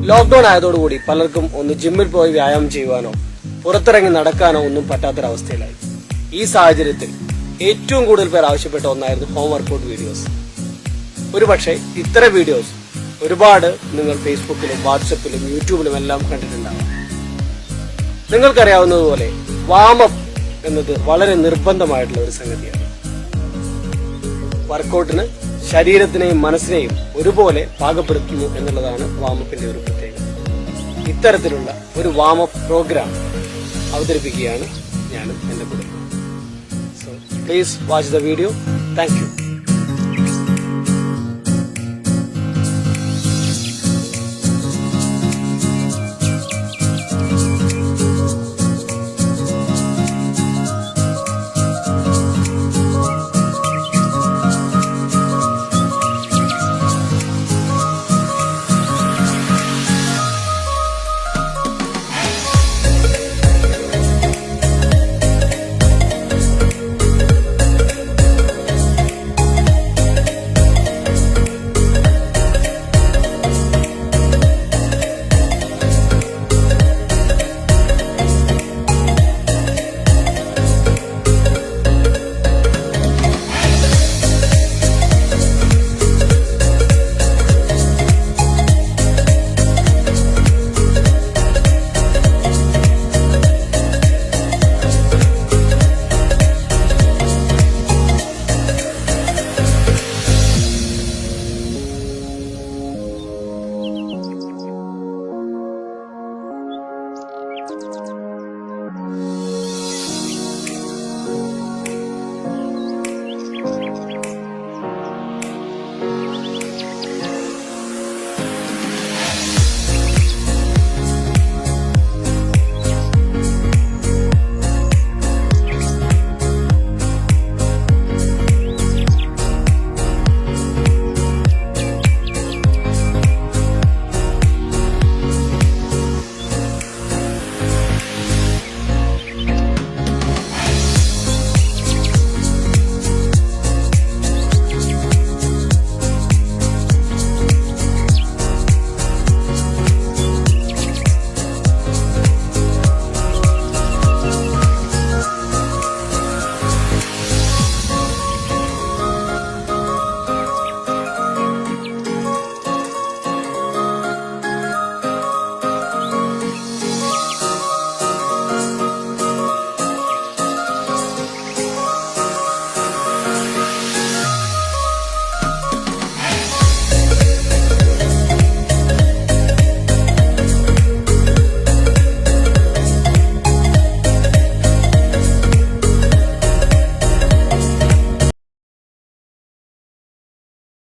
Lockdown ആയതോടുകൂടി പലർക്കും ഒന്ന് ജിമ്മിൽ പോയി വ്യായാമം ചെയ്യുവാനോ പുറത്തിറങ്ങി നടക്കാനോ ഒന്നും പറ്റാത്തൊരവസ്ഥയിലായി. ഈ സാഹചര്യത്തിൽ ഏറ്റവും കൂടുതൽ പേർ ആവശ്യപ്പെട്ട ഒന്നായിരുന്നു ഹോം വർക്കൗട്ട് വീഡിയോസ്. ഒരുപക്ഷെ ഇത്തരം വീഡിയോസ് ഒരുപാട് നിങ്ങൾ ഫേസ്ബുക്കിലും വാട്സപ്പിലും യൂട്യൂബിലും എല്ലാം കണ്ടിട്ടുണ്ടാകും. നിങ്ങൾക്കറിയാവുന്നതുപോലെ വാമപ്പ് എന്നത് വളരെ നിർബന്ധമായിട്ടുള്ള ഒരു സംഗതിയാണ്. വർക്കൗട്ടിന് ശരീരത്തിനെയും മനസ്സിനെയും ഒരുപോലെ പാകപ്പെടുത്തുന്നു എന്നുള്ളതാണ് വാമപ്പിന്റെ ഒരു പ്രത്യേകത. ഇത്തരത്തിലുള്ള ഒരു വാമപ്പ് പ്രോഗ്രാം അവതരിപ്പിക്കുകയാണ് ഞാനും എന്റെ കുടുംബം. So please watch the video. Thank you.